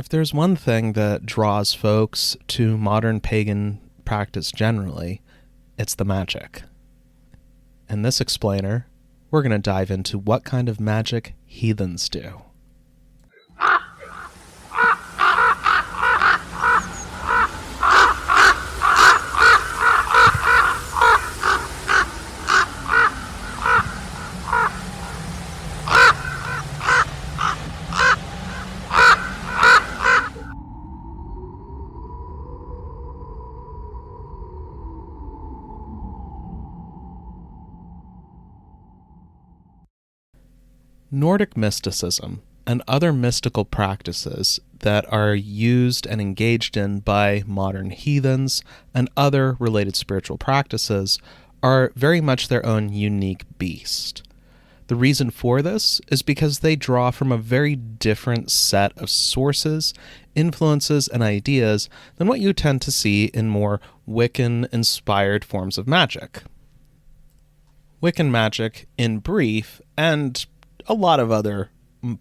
If there's one thing that draws folks to modern pagan practice generally, it's the magic. In this explainer, we're going to dive into what kind of magic heathens do. Nordic mysticism and other mystical practices that are used and engaged in by modern heathens and other related spiritual practices are very much their own unique beast. The reason for this is because they draw from a very different set of sources, influences, and ideas than what you tend to see in more Wiccan-inspired forms of magic. Wiccan magic, in brief, and a lot of other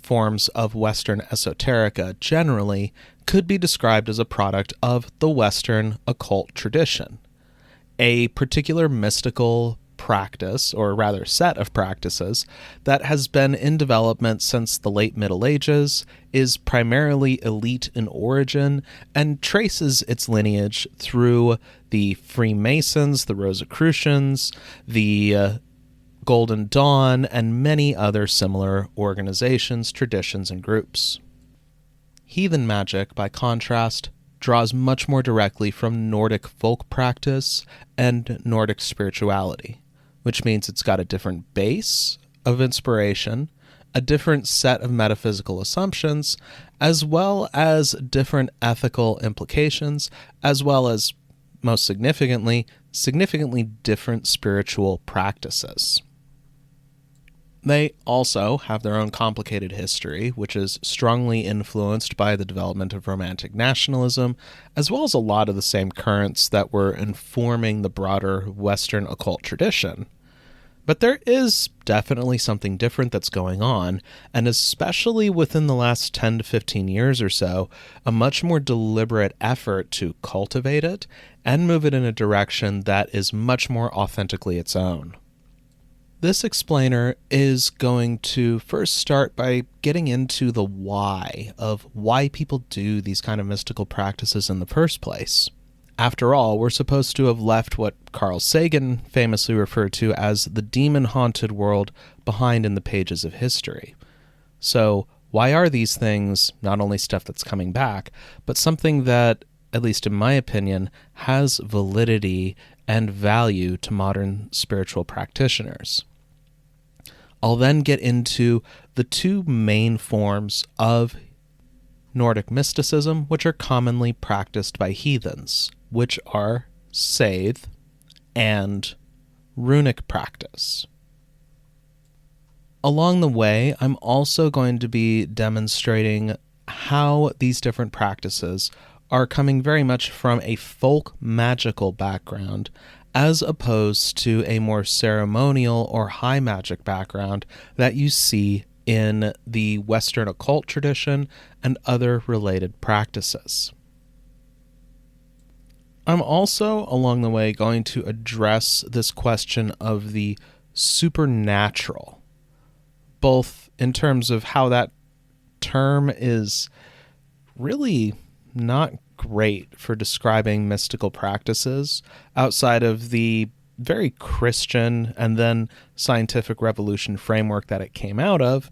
forms of Western esoterica generally, could be described as a product of the Western occult tradition. A particular mystical practice, or rather set of practices, that has been in development since the late Middle Ages, is primarily elite in origin, and traces its lineage through the Freemasons, the Rosicrucians, the Golden Dawn, and many other similar organizations, traditions, and groups. Heathen magic, by contrast, draws much more directly from Nordic folk practice and Nordic spirituality, which means it's got a different base of inspiration, a different set of metaphysical assumptions, as well as different ethical implications, as well as, most significantly different spiritual practices. They also have their own complicated history, which is strongly influenced by the development of Romantic nationalism, as well as a lot of the same currents that were informing the broader Western occult tradition. But there is definitely something different that's going on, and especially within the last 10 to 15 years or so, a much more deliberate effort to cultivate it and move it in a direction that is much more authentically its own. This explainer is going to first start by getting into the why of why people do these kind of mystical practices in the first place. After all, we're supposed to have left what Carl Sagan famously referred to as the demon-haunted world behind in the pages of history. So why are these things not only stuff that's coming back, but something that, at least in my opinion, has validity and value to modern spiritual practitioners? I'll then get into the two main forms of Nordic mysticism which are commonly practiced by heathens, which are seiðr and runic practice. Along the way, I'm also going to be demonstrating how these different practices are coming very much from a folk magical background as opposed to a more ceremonial or high magic background that you see in the Western occult tradition and other related practices. I'm also, along the way, going to address this question of the supernatural, both in terms of how that term is really not great for describing mystical practices outside of the very Christian and then scientific revolution framework that it came out of,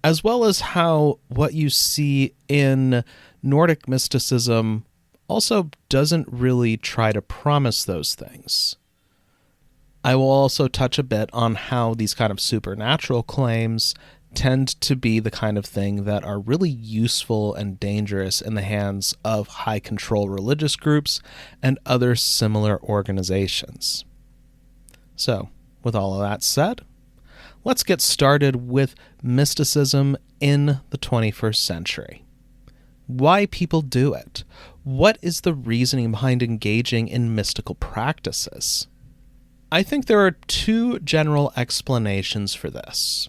as well as how what you see in Nordic mysticism also doesn't really try to promise those things. I will also touch a bit on how these kind of supernatural claims tend to be the kind of thing that are really useful and dangerous in the hands of high control religious groups and other similar organizations. So, with all of that said, let's get started with mysticism in the 21st century. Why people do it? What is the reasoning behind engaging in mystical practices? I think there are two general explanations for this.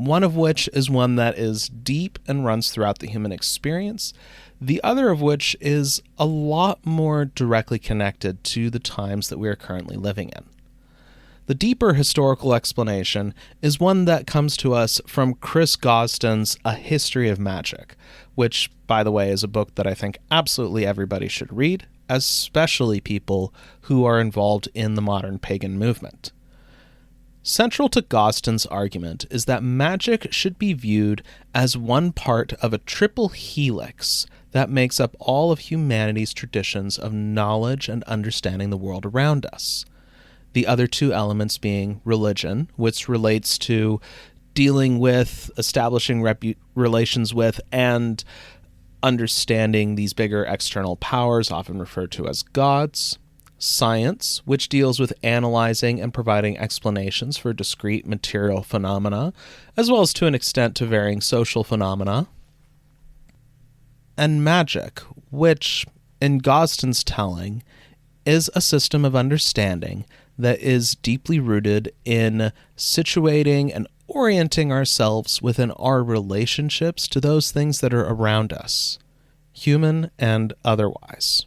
one of which is one that is deep and runs throughout the human experience, the other of which is a lot more directly connected to the times that we are currently living in. The deeper historical explanation is one that comes to us from Chris Gosden's A History of Magic, which, by the way, is a book that I think absolutely everybody should read, especially people who are involved in the modern pagan movement. Central to Gosden's argument is that magic should be viewed as one part of a triple helix that makes up all of humanity's traditions of knowledge and understanding the world around us. The other two elements being religion, which relates to dealing with, establishing relations with, and understanding these bigger external powers, often referred to as gods. Science, which deals with analyzing and providing explanations for discrete material phenomena, as well as to an extent to varying social phenomena. And magic, which, in Gosden's telling, is a system of understanding that is deeply rooted in situating and orienting ourselves within our relationships to those things that are around us, human and otherwise.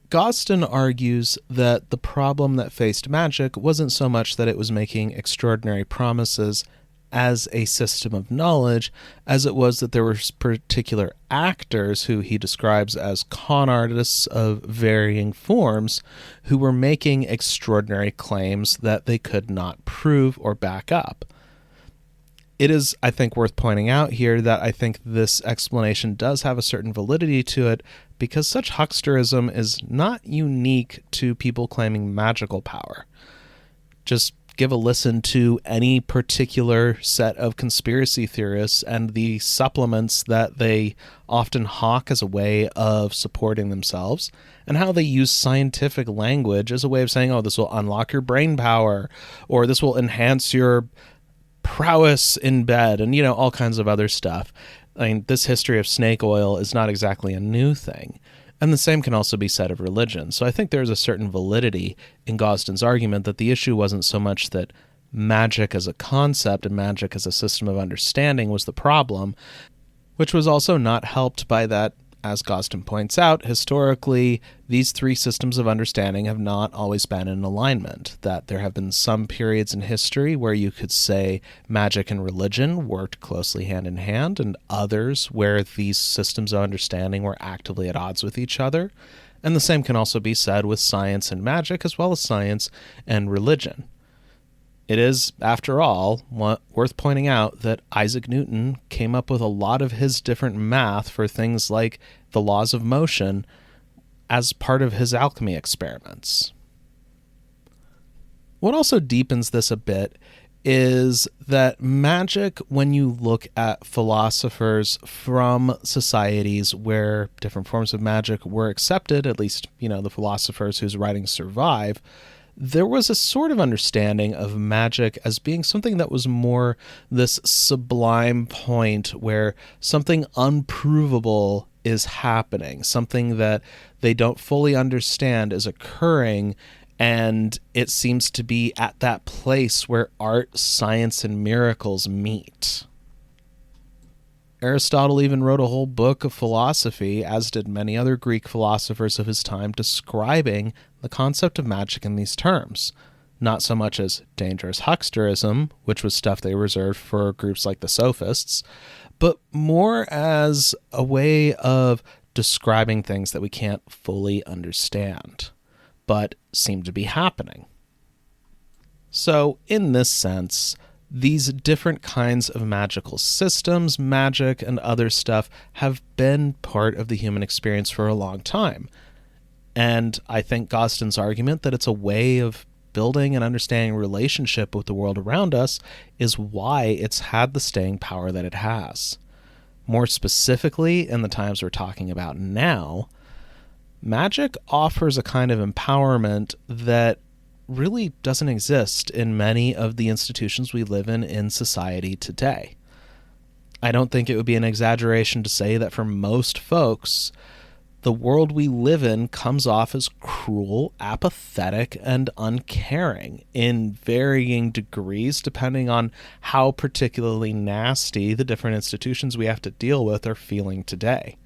Gosden argues that the problem that faced magic wasn't so much that it was making extraordinary promises as a system of knowledge, as it was that there were particular actors who he describes as con artists of varying forms who were making extraordinary claims that they could not prove or back up. It is, I think, worth pointing out here that I think this explanation does have a certain validity to it, because such hucksterism is not unique to people claiming magical power. Just give a listen to any particular set of conspiracy theorists and the supplements that they often hawk as a way of supporting themselves, and how they use scientific language as a way of saying, oh, this will unlock your brain power, or this will enhance your prowess in bed, and, all kinds of other stuff. I mean, this history of snake oil is not exactly a new thing. And the same can also be said of religion. So I think there's a certain validity in Gosden's argument that the issue wasn't so much that magic as a concept and magic as a system of understanding was the problem, which was also not helped by that, as Gosden points out, historically, these three systems of understanding have not always been in alignment, that there have been some periods in history where you could say magic and religion worked closely hand in hand, and others where these systems of understanding were actively at odds with each other. And the same can also be said with science and magic, as well as science and religion. It is, after all, worth pointing out that Isaac Newton came up with a lot of his different math for things like the laws of motion as part of his alchemy experiments. What also deepens this a bit is that magic, when you look at philosophers from societies where different forms of magic were accepted, at least, the philosophers whose writings survive, there was a sort of understanding of magic as being something that was more this sublime point where something unprovable is happening, something that they don't fully understand is occurring, and it seems to be at that place where art, science, and miracles meet. Aristotle even wrote a whole book of philosophy, as did many other Greek philosophers of his time, describing the concept of magic in these terms. Not so much as dangerous hucksterism, which was stuff they reserved for groups like the sophists, but more as a way of describing things that we can't fully understand, but seem to be happening. So, in this sense, these different kinds of magical systems, magic, and other stuff have been part of the human experience for a long time. And I think Gosden's argument that it's a way of building and understanding a relationship with the world around us is why it's had the staying power that it has. More specifically, in the times we're talking about now, magic offers a kind of empowerment that really doesn't exist in many of the institutions we live in society today. I don't think it would be an exaggeration to say that for most folks, the world we live in comes off as cruel, apathetic, and uncaring in varying degrees depending on how particularly nasty the different institutions we have to deal with are feeling today.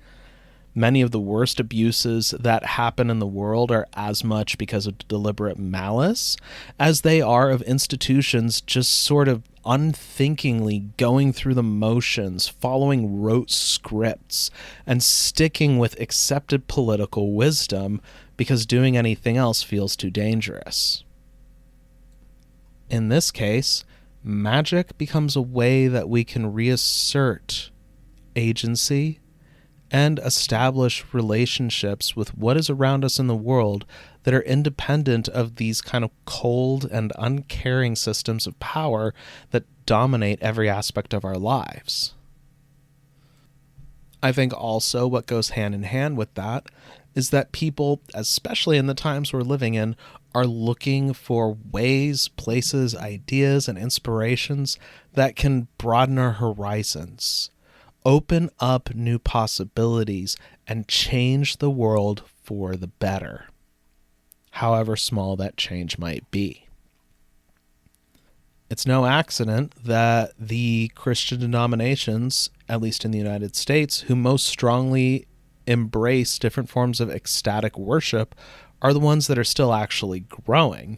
Many of the worst abuses that happen in the world are as much because of deliberate malice as they are of institutions just sort of unthinkingly going through the motions, following rote scripts, and sticking with accepted political wisdom because doing anything else feels too dangerous. In this case, magic becomes a way that we can reassert agency and establish relationships with what is around us in the world that are independent of these kind of cold and uncaring systems of power that dominate every aspect of our lives. I think also what goes hand in hand with that is that people, especially in the times we're living in, are looking for ways, places, ideas, and inspirations that can broaden our horizons, open up new possibilities, and change the world for the better, however small that change might be. It's no accident that the Christian denominations, at least in the United States, who most strongly embrace different forms of ecstatic worship are the ones that are still actually growing.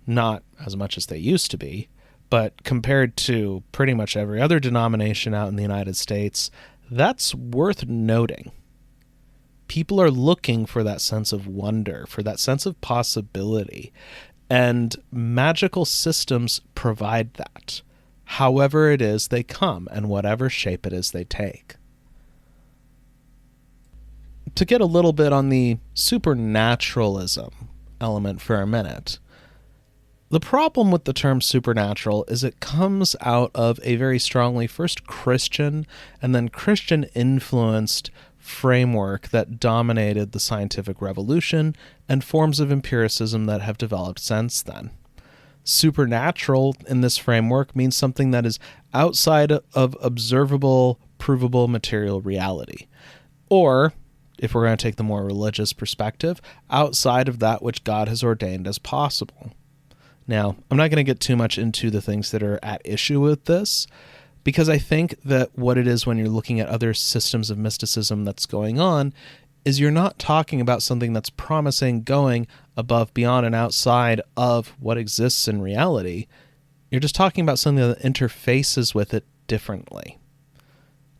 Not as much as they used to be, but compared to pretty much every other denomination out in the United States, that's worth noting. People are looking for that sense of wonder, for that sense of possibility, and magical systems provide that, however it is they come and whatever shape it is they take. To get a little bit on the supernaturalism element for a minute, the problem with the term supernatural is it comes out of a very strongly first Christian and then Christian-influenced framework that dominated the scientific revolution and forms of empiricism that have developed since then. Supernatural in this framework means something that is outside of observable, provable material reality. Or, if we're going to take the more religious perspective, outside of that which God has ordained as possible. Now, I'm not going to get too much into the things that are at issue with this, because I think that what it is when you're looking at other systems of mysticism that's going on is you're not talking about something that's promising going above, beyond, and outside of what exists in reality. You're just talking about something that interfaces with it differently.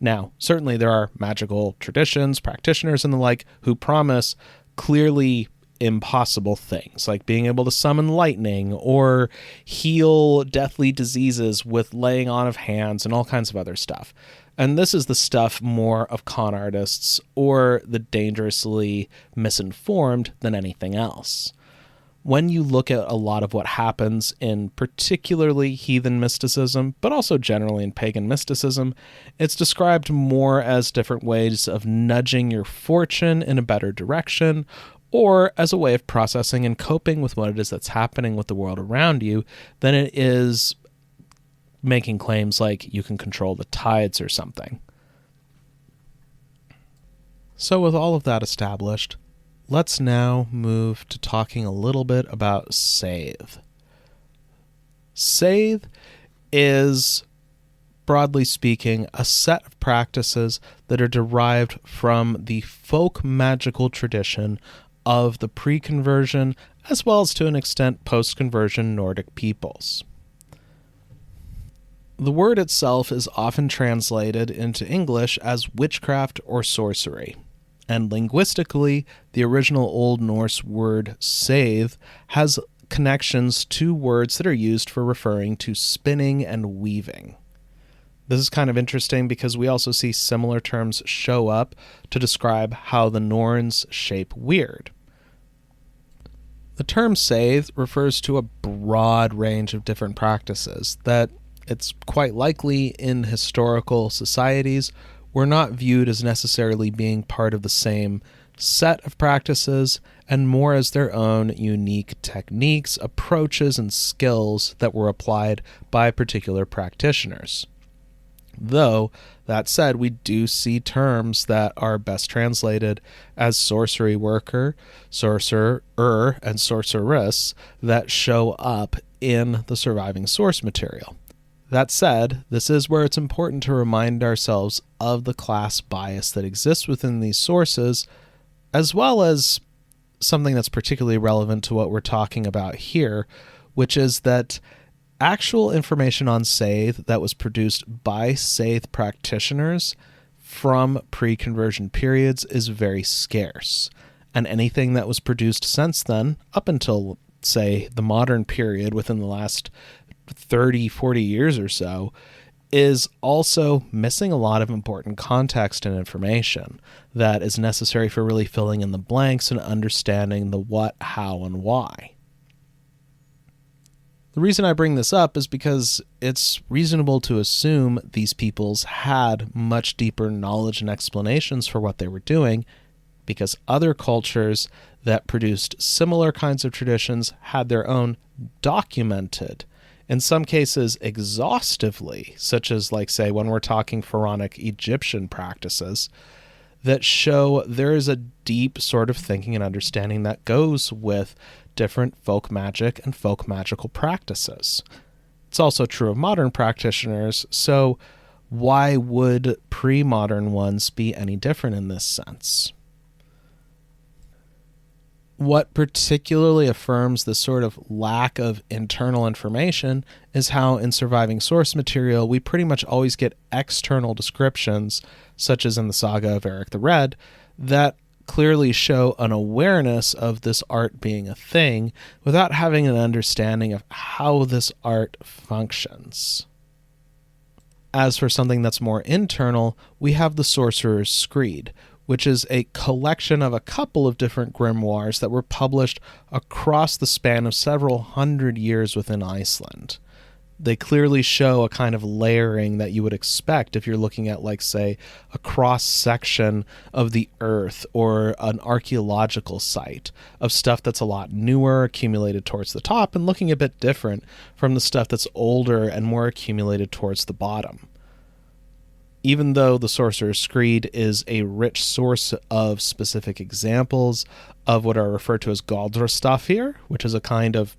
Now, certainly there are magical traditions, practitioners, and the like who promise clearly impossible things, like being able to summon lightning or heal deathly diseases with laying on of hands and all kinds of other stuff. And this is the stuff more of con artists or the dangerously misinformed than anything else. When you look at a lot of what happens in particularly heathen mysticism, but also generally in pagan mysticism, it's described more as different ways of nudging your fortune in a better direction, or as a way of processing and coping with what it is that's happening with the world around you, than it is making claims like you can control the tides or something. So with all of that established, let's now move to talking a little bit about seiðr. Seiðr is, broadly speaking, a set of practices that are derived from the folk magical tradition of the pre-conversion, as well as to an extent post-conversion Nordic peoples. The word itself is often translated into English as witchcraft or sorcery, and linguistically, the original Old Norse word seiðr has connections to words that are used for referring to spinning and weaving. This is kind of interesting because we also see similar terms show up to describe how the Norns shape weird. The term seiðr refers to a broad range of different practices that it's quite likely in historical societies were not viewed as necessarily being part of the same set of practices and more as their own unique techniques, approaches, and skills that were applied by particular practitioners. Though, that said, we do see terms that are best translated as sorcery worker, sorcerer, and sorceress that show up in the surviving source material. That said, this is where it's important to remind ourselves of the class bias that exists within these sources, as well as something that's particularly relevant to what we're talking about here, which is that actual information on seiðr that was produced by seiðr practitioners from pre-conversion periods is very scarce. And anything that was produced since then, up until, say, the modern period within the last 30, 40 years or so, is also missing a lot of important context and information that is necessary for really filling in the blanks and understanding the what, how, and why. The reason I bring this up is because it's reasonable to assume these peoples had much deeper knowledge and explanations for what they were doing, because other cultures that produced similar kinds of traditions had their own documented, in some cases exhaustively, such as, like, say, when we're talking pharaonic Egyptian practices, that show there is a deep sort of thinking and understanding that goes with different folk magic and folk magical practices. It's also true of modern practitioners, so why would pre-modern ones be any different in this sense? What particularly affirms this sort of lack of internal information is how in surviving source material we pretty much always get external descriptions, such as in the saga of Eric the Red, that clearly show an awareness of this art being a thing without having an understanding of how this art functions. As for something that's more internal, we have the Sorcerer's Screed, which is a collection of a couple of different grimoires that were published across the span of several hundred years within Iceland. They clearly show a kind of layering that you would expect if you're looking at, like, say, a cross-section of the earth or an archaeological site of stuff that's a lot newer, accumulated towards the top, and looking a bit different from the stuff that's older and more accumulated towards the bottom. Even though the Sorcerer's Screed is a rich source of specific examples of what are referred to as galdrastafir, which is a kind of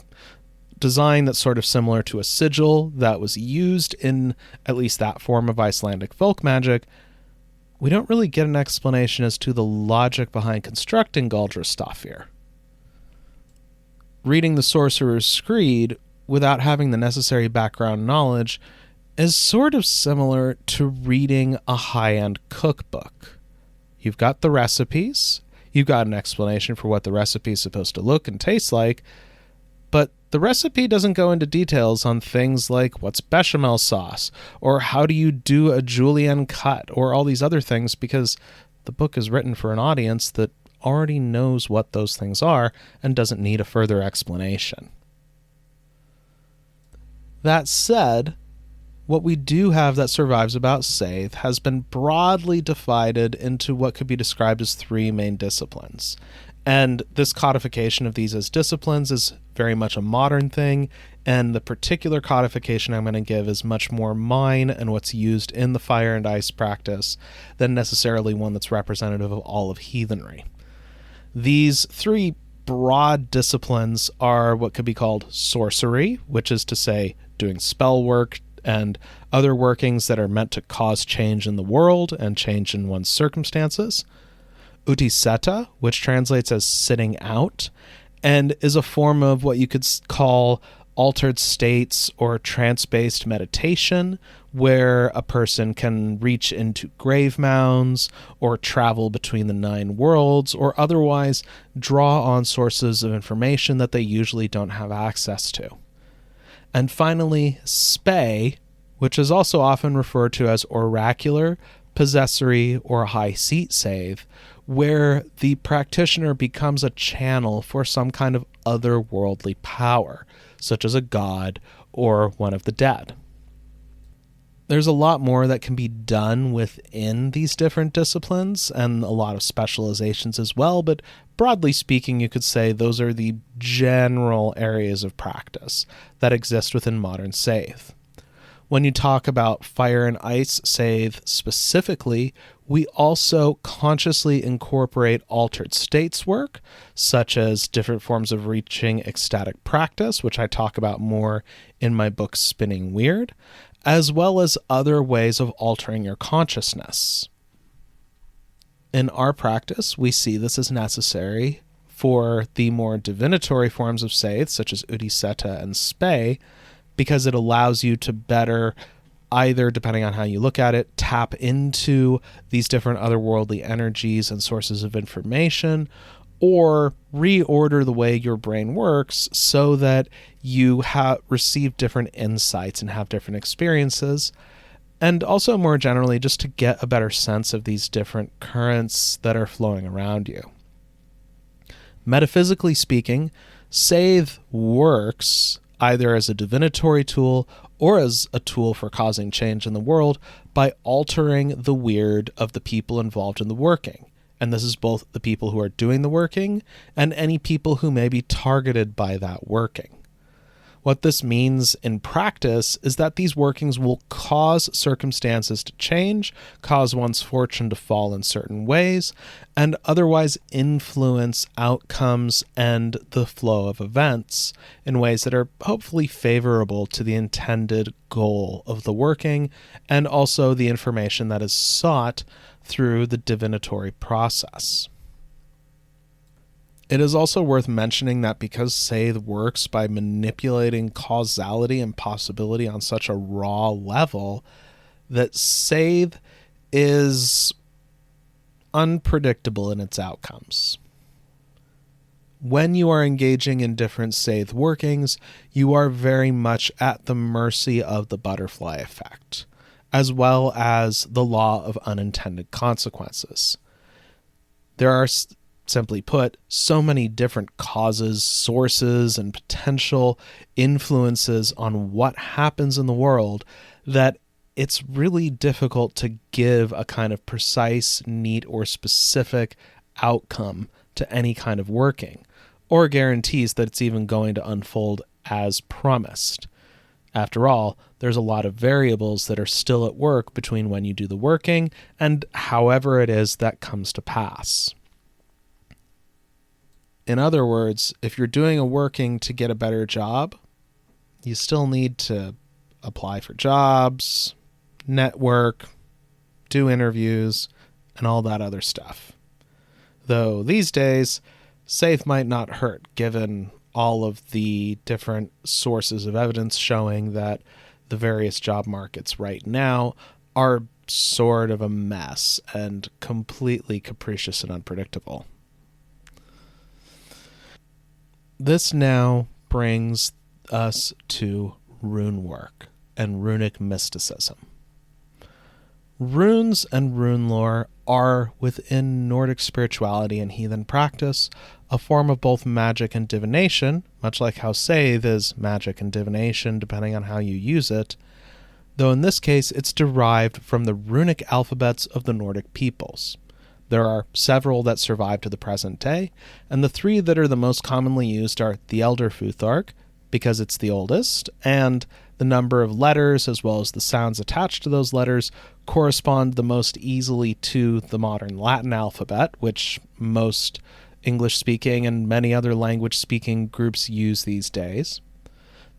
design that's sort of similar to a sigil that was used in at least that form of Icelandic folk magic, we don't really get an explanation as to the logic behind constructing galdrastafir. Reading the Sorcerer's Screed without having the necessary background knowledge is sort of similar to reading a high-end cookbook. You've got the recipes, you've got an explanation for what the recipe is supposed to look and taste like, but the recipe doesn't go into details on things like what's bechamel sauce, or how do you do a julienne cut, or all these other things, because the book is written for an audience that already knows what those things are and doesn't need a further explanation. That said, what we do have that survives about seiðr has been broadly divided into what could be described as three main disciplines. And this codification of these as disciplines is very much a modern thing, and the particular codification I'm going to give is much more mine and what's used in the fire and ice practice than necessarily one that's representative of all of heathenry. These three broad disciplines are what could be called sorcery, which is to say doing spell work, and other workings that are meant to cause change in the world and change in one's circumstances. Utiseta, which translates as sitting out, and is a form of what you could call altered states or trance-based meditation, where a person can reach into grave mounds or travel between the 9 worlds or otherwise draw on sources of information that they usually don't have access to. And finally, spey, which is also often referred to as oracular, possessory, or high seat seiðr, where the practitioner becomes a channel for some kind of otherworldly power, such as a god or one of the dead. There's a lot more that can be done within these different disciplines, and a lot of specializations as well, but broadly speaking, you could say those are the general areas of practice that exist within modern seiðr. When you talk about fire and ice seiðr specifically, we also consciously incorporate altered states work, such as different forms of reaching ecstatic practice, which I talk about more in my book Spinning Weird, as well as other ways of altering your consciousness. In our practice, we see this as necessary for the more divinatory forms of seiðr, such as udiseta and spey, because it allows you to better, either, depending on how you look at it, tap into these different otherworldly energies and sources of information, or reorder the way your brain works so that you receive different insights and have different experiences, and also more generally just to get a better sense of these different currents that are flowing around you. Metaphysically speaking, seiðr works either as a divinatory tool or as a tool for causing change in the world by altering the weird of the people involved in the working. And this is both the people who are doing the working and any people who may be targeted by that working. What this means in practice is that these workings will cause circumstances to change, cause one's fortune to fall in certain ways, and otherwise influence outcomes and the flow of events in ways that are hopefully favorable to the intended goal of the working and also the information that is sought through the divinatory process. It is also worth mentioning that because seiðr works by manipulating causality and possibility on such a raw level, that seiðr is unpredictable in its outcomes. When you are engaging in different seiðr workings, you are very much at the mercy of the butterfly effect, as well as the law of unintended consequences. There are, simply put, so many different causes, sources, and potential influences on what happens in the world that it's really difficult to give a kind of precise, neat, or specific outcome to any kind of working, or guarantees that it's even going to unfold as promised. After all, there's a lot of variables that are still at work between when you do the working and however it is that comes to pass. In other words, if you're doing a working to get a better job, you still need to apply for jobs, network, do interviews, and all that other stuff. Though these days, seiðr might not hurt, given all of the different sources of evidence showing that the various job markets right now are sort of a mess and completely capricious and unpredictable. This now brings us to runework and runic mysticism. Runes and rune lore are, within Nordic spirituality and heathen practice, a form of both magic and divination, much like how seiðr is magic and divination depending on how you use it, though in this case it's derived from the runic alphabets of the Nordic peoples. There are several that survive to the present day, and the three that are the most commonly used are the Elder Futhark, because it's the oldest, and the number of letters as well as the sounds attached to those letters correspond the most easily to the modern Latin alphabet, which most English-speaking and many other language-speaking groups use these days.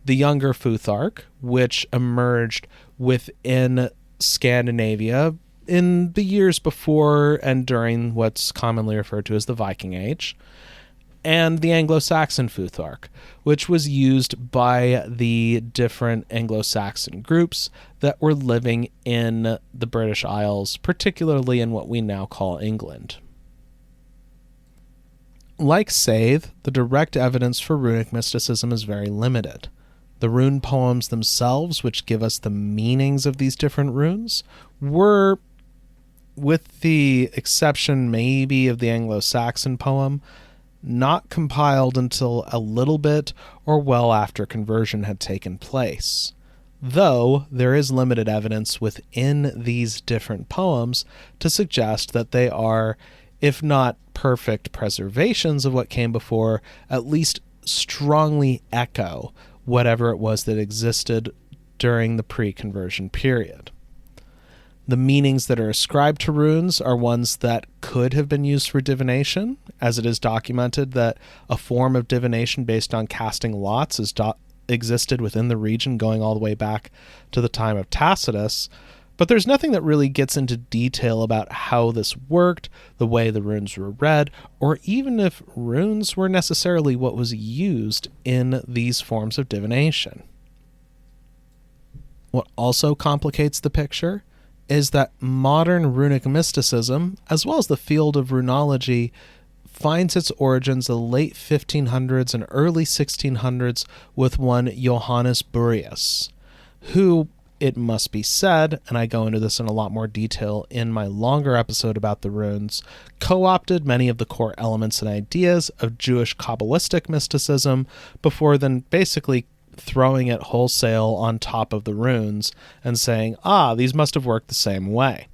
The Younger Futhark, which emerged within Scandinavia in the years before and during what's commonly referred to as the Viking Age, and the Anglo-Saxon Futhark, which was used by the different Anglo-Saxon groups that were living in the British Isles, particularly in what we now call England. Like seiðr, the direct evidence for runic mysticism is very limited. The rune poems themselves, which give us the meanings of these different runes, were, with the exception maybe of the Anglo-Saxon poem, not compiled until a little bit or well after conversion had taken place. Though there is limited evidence within these different poems to suggest that they are, if not perfect preservations of what came before, at least strongly echo whatever it was that existed during the pre-conversion period. The meanings that are ascribed to runes are ones that could have been used for divination, as it is documented that a form of divination based on casting lots existed within the region going all the way back to the time of Tacitus, but there's nothing that really gets into detail about how this worked, the way the runes were read, or even if runes were necessarily what was used in these forms of divination. What also complicates the picture is that modern runic mysticism, as well as the field of runology, finds its origins in the late 1500s and early 1600s with one Johannes Burius, who, it must be said, and I go into this in a lot more detail in my longer episode about the runes, co-opted many of the core elements and ideas of Jewish Kabbalistic mysticism before then basically throwing it wholesale on top of the runes and saying, these must have worked the same way.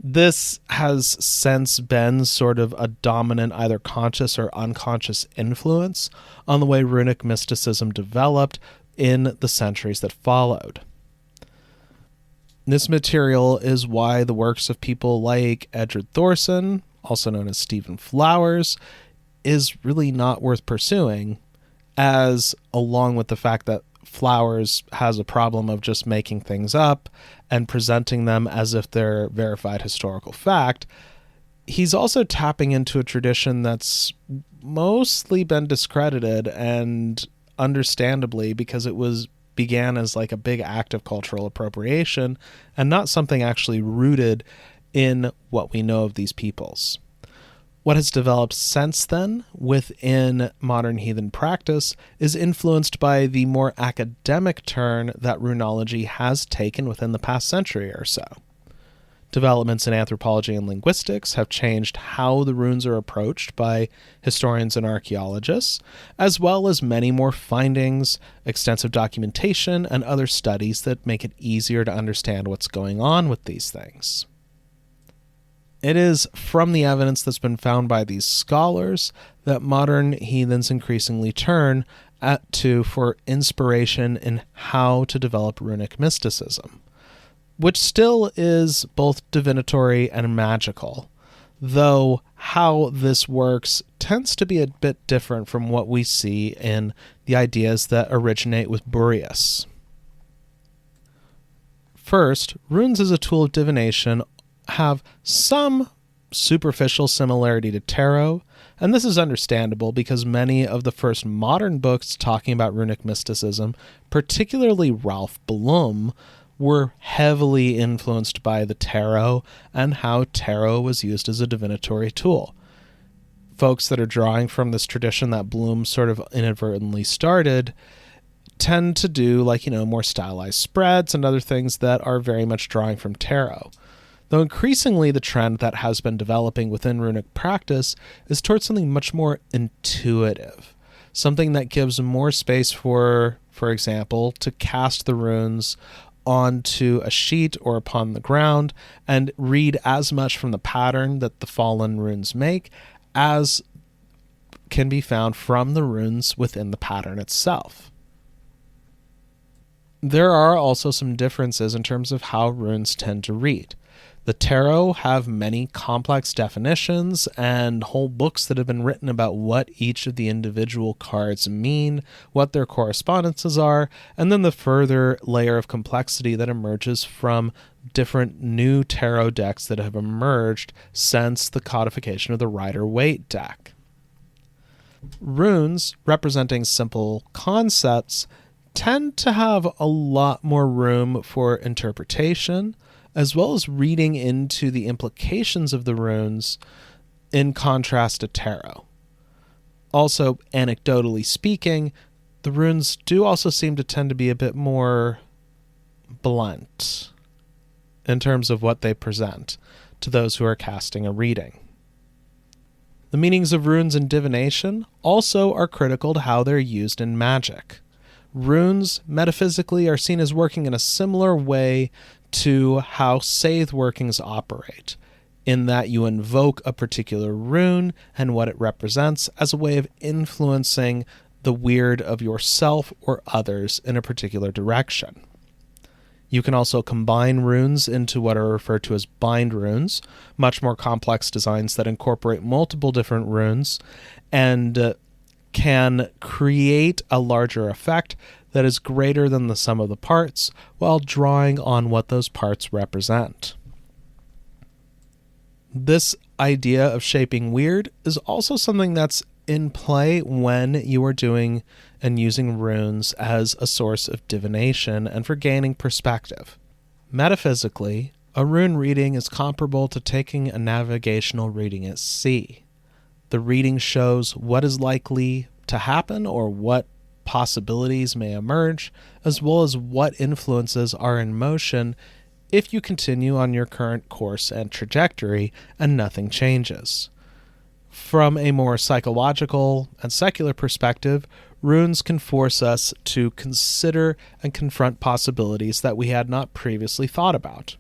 This has since been sort of a dominant either conscious or unconscious influence on the way runic mysticism developed in the centuries that followed. This material is why the works of people like Edred Thorson, also known as Stephen Flowers, is really not worth pursuing, as along with the fact that Flowers has a problem of just making things up and presenting them as if they're verified historical fact, he's also tapping into a tradition that's mostly been discredited, and understandably, because it began as like a big act of cultural appropriation and not something actually rooted in what we know of these peoples. What has developed since then within modern heathen practice is influenced by the more academic turn that runology has taken within the past century or so. Developments in anthropology and linguistics have changed how the runes are approached by historians and archaeologists, as well as many more findings, extensive documentation, and other studies that make it easier to understand what's going on with these things. It is from the evidence that's been found by these scholars that modern heathens increasingly turn to for inspiration in how to develop runic mysticism, which still is both divinatory and magical, though how this works tends to be a bit different from what we see in the ideas that originate with Burius. First, runes as a tool of divination have some superficial similarity to tarot, and this is understandable because many of the first modern books talking about runic mysticism, particularly Ralph Blum, were heavily influenced by the tarot and how tarot was used as a divinatory tool. Folks that are drawing from this tradition that Blum sort of inadvertently started tend to do more stylized spreads and other things that are very much drawing from tarot. Though increasingly the trend that has been developing within runic practice is towards something much more intuitive, something that gives more space for example, to cast the runes onto a sheet or upon the ground and read as much from the pattern that the fallen runes make as can be found from the runes within the pattern itself. There are also some differences in terms of how runes tend to read. The tarot have many complex definitions and whole books that have been written about what each of the individual cards mean, what their correspondences are, and then the further layer of complexity that emerges from different new tarot decks that have emerged since the codification of the Rider-Waite deck. Runes, representing simple concepts, tend to have a lot more room for interpretation, as well as reading into the implications of the runes in contrast to tarot. Also, anecdotally speaking, the runes do also seem to tend to be a bit more blunt in terms of what they present to those who are casting a reading. The meanings of runes in divination also are critical to how they're used in magic. Runes, metaphysically, are seen as working in a similar way to how seiðr workings operate, in that you invoke a particular rune and what it represents as a way of influencing the weird of yourself or others in a particular direction. You can also combine runes into what are referred to as bind runes, much more complex designs that incorporate multiple different runes and can create a larger effect that is greater than the sum of the parts while drawing on what those parts represent. This idea of shaping weird is also something that's in play when you are doing and using runes as a source of divination and for gaining perspective. Metaphysically, a rune reading is comparable to taking a navigational reading at sea. The reading shows what is likely to happen or what possibilities may emerge, as well as what influences are in motion if you continue on your current course and trajectory and nothing changes. From a more psychological and secular perspective, runes can force us to consider and confront possibilities that we had not previously thought about.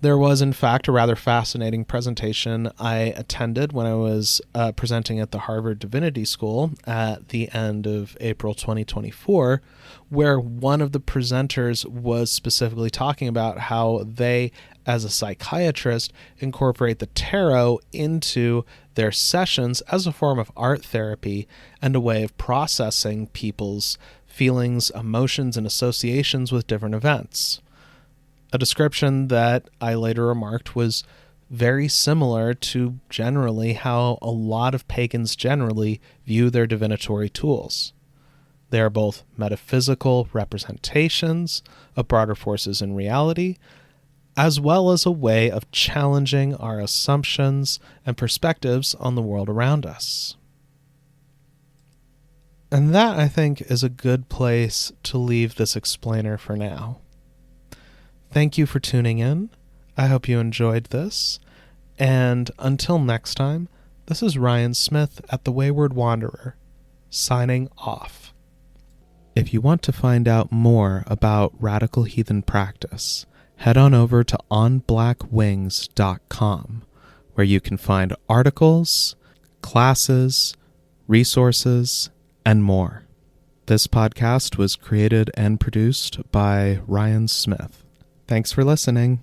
There was, in fact, a rather fascinating presentation I attended when I was presenting at the Harvard Divinity School at the end of April 2024, where one of the presenters was specifically talking about how they, as a psychiatrist, incorporate the tarot into their sessions as a form of art therapy and a way of processing people's feelings, emotions, and associations with different events. A description that I later remarked was very similar to generally how a lot of pagans generally view their divinatory tools. They are both metaphysical representations of broader forces in reality, as well as a way of challenging our assumptions and perspectives on the world around us. And that, I think, is a good place to leave this explainer for now. Thank you for tuning in. I hope you enjoyed this. And until next time, this is Ryan Smith at The Wayward Wanderer, signing off. If you want to find out more about radical heathen practice, head on over to onblackwings.com, where you can find articles, classes, resources, and more. This podcast was created and produced by Ryan Smith. Thanks for listening.